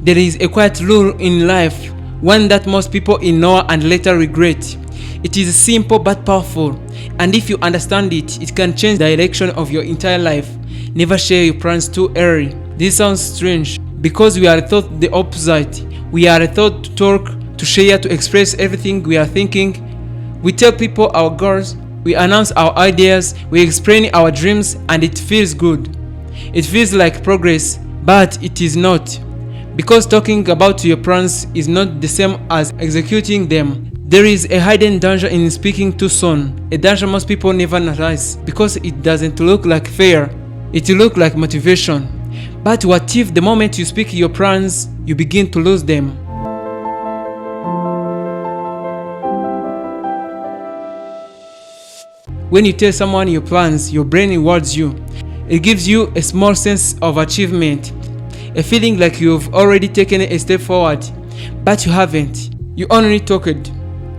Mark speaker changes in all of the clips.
Speaker 1: There is a quiet rule in life, one that most people ignore and later regret. It is simple but powerful, and if you understand it, it can change the direction of your entire life. Never share your plans too early. This sounds strange because we are taught the opposite. We are taught to talk, to share, to express everything we are thinking. We tell people our goals, we announce our ideas, we explain our dreams, and it feels good. It feels like progress, but it is not. Because talking about your plans is not the same as executing them. There is a hidden danger in speaking too soon, a danger most people never notice because it doesn't look like fear, it looks like motivation. But what if the moment you speak your plans, you begin to lose them? When you tell someone your plans, your brain rewards you. It gives you a small sense of achievement, a feeling like you've already taken a step forward, but you haven't. You only talked.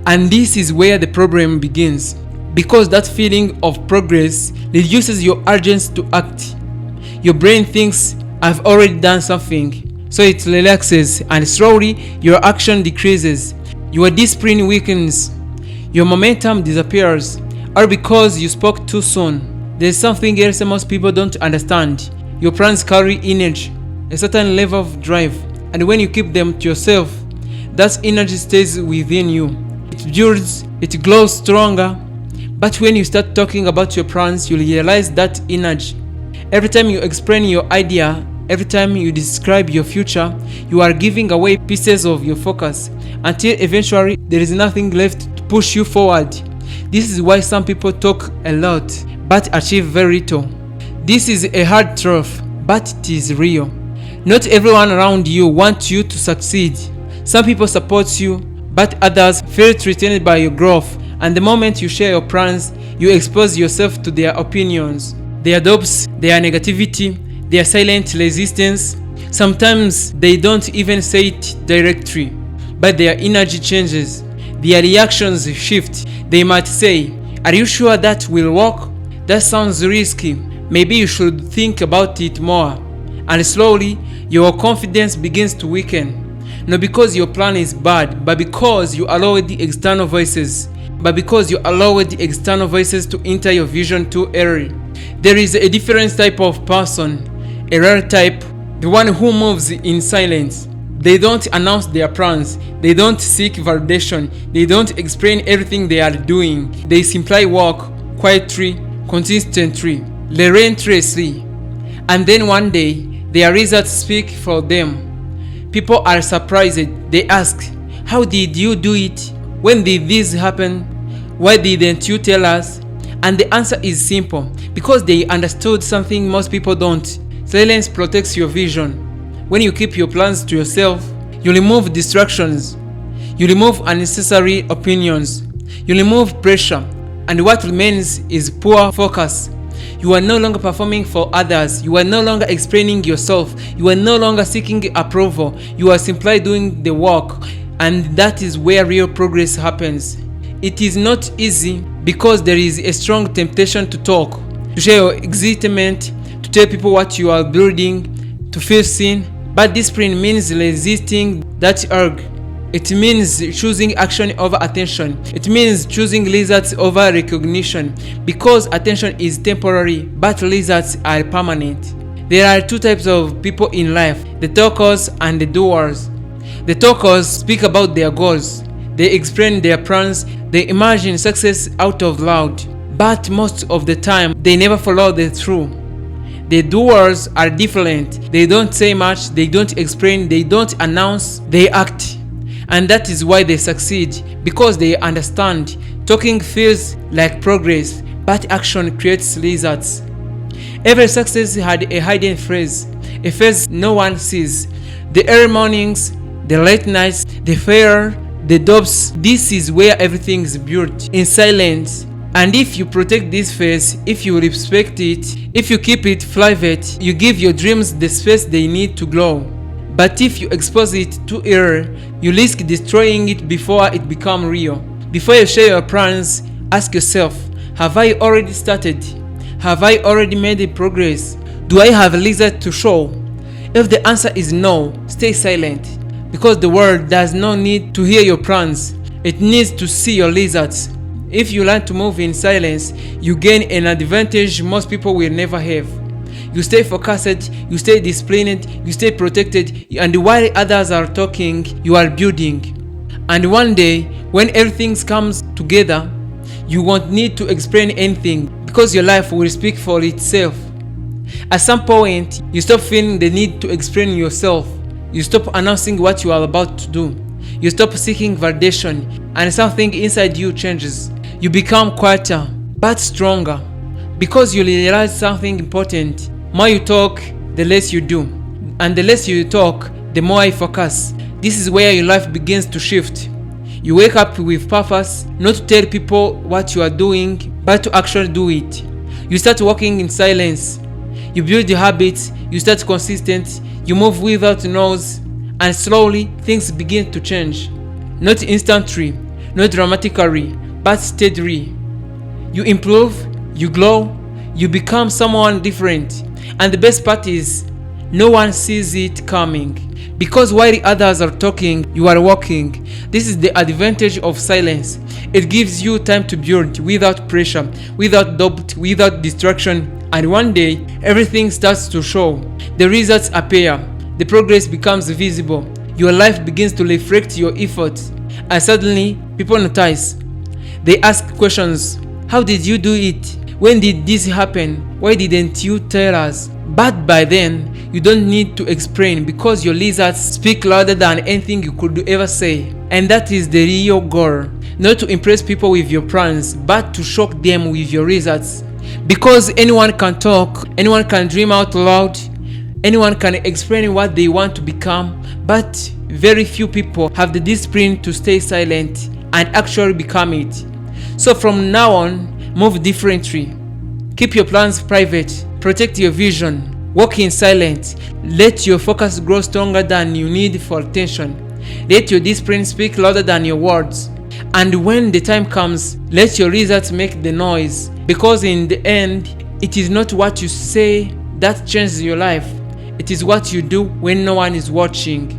Speaker 1: And this is where the problem begins, because that feeling of progress reduces your urgency to act. Your brain thinks, I've already done something, so it relaxes, and slowly your action decreases. Your discipline weakens, your momentum disappears, all because you spoke too soon. There's something else most people don't understand. Your plans carry energy, a certain level of drive, and when you keep them to yourself, that energy stays within you. It builds, it grows stronger. But when you start talking about your plans, you realize that energy. Every time you explain your idea, every time you describe your future, you are giving away pieces of your focus until eventually there is nothing left to push you forward. This is why some people talk a lot but achieve very little. This is a hard truth, but it is real. Not everyone around you wants you to succeed. Some people support you, but others feel threatened by your growth, and the moment you share your plans, you expose yourself to their opinions, their doubts, their negativity, their silent resistance. Sometimes they don't even say it directly, but their energy changes, their reactions shift. They might say, "Are you sure that will work? That sounds risky. Maybe you should think about it more." And slowly, your confidence begins to weaken. Not because your plan is bad, but because you allowed the external voices. To enter your vision too early. There is a different type of person, a rare type, the one who moves in silence. They don't announce their plans, they don't seek validation, they don't explain everything they are doing. They simply walk quietly, consistently, relentlessly. And then one day, their results speak for them. People are surprised. They ask, "How did you do it? When did this happen? Why didn't you tell us?" And the answer is simple, because they understood something most people don't. Silence protects your vision. When you keep your plans to yourself, you remove distractions, you remove unnecessary opinions, you remove pressure, and what remains is poor focus. You are no longer performing for others. You are no longer explaining yourself. You are no longer seeking approval. You are simply doing the work. And that is where real progress happens. It is not easy because there is a strong temptation to talk, to share your excitement, to tell people what you are building, to feel seen. But discipline means resisting that urge. It means choosing action over attention. It means choosing results over recognition, because attention is temporary, but results are permanent. There are two types of people in life, the talkers and the doers. The talkers speak about their goals. They explain their plans. They imagine success out of loud. But most of the time, they never follow the through. The doers are different. They don't say much. They don't explain. They don't announce. They act. And that is why they succeed, because they understand. Talking feels like progress, but action creates results. Every success had a hidden phase, a phase no one sees. The early mornings, the late nights, the failure, the doubts. This is where everything is built, in silence. And if you protect this phase, if you respect it, if you keep it private, you give your dreams the space they need to grow. But if you expose it too early, you risk destroying it before it becomes real. Before you share your plans, ask yourself, have I already started? Have I already made progress? Do I have a result to show? If the answer is no, stay silent, because the world does not need to hear your plans. It needs to see your results. If you learn to move in silence, you gain an advantage most people will never have. You stay focused, you stay disciplined, you stay protected, and while others are talking, you are building. And one day, when everything comes together, you won't need to explain anything, because your life will speak for itself. At some point, you stop feeling the need to explain yourself. You stop announcing what you are about to do. You stop seeking validation, and something inside you changes. You become quieter, but stronger, because you realize something important. More you talk, the less you do. And the less you talk, the more I focus. This is where your life begins to shift. You wake up with purpose, not to tell people what you are doing, but to actually do it. You start walking in silence. You build your habits, you start consistent, you move without noise, and slowly things begin to change. Not instantly, not dramatically, but steadily. You improve, you grow, you become someone different. And the best part is, no one sees it coming. Because while others are talking, you are walking. This is the advantage of silence. It gives you time to build without pressure, without doubt, without distraction. And one day, everything starts to show. The results appear. The progress becomes visible. Your life begins to reflect your efforts. And suddenly, people notice. They ask questions. How did you do it? When did this happen? Why didn't you tell us? But by then, you don't need to explain, because your results speak louder than anything you could ever say. And that is the real goal. Not to impress people with your plans, but to shock them with your results. Because anyone can talk, anyone can dream out loud, anyone can explain what they want to become, but very few people have the discipline to stay silent and actually become it. So from now on, move differently. Keep your plans private. Protect your vision. Walk in silence. Let your focus grow stronger than you need for attention. Let your discipline speak louder than your words. And when the time comes, let your results make the noise. Because in the end, it is not what you say that changes your life. It is what you do when no one is watching.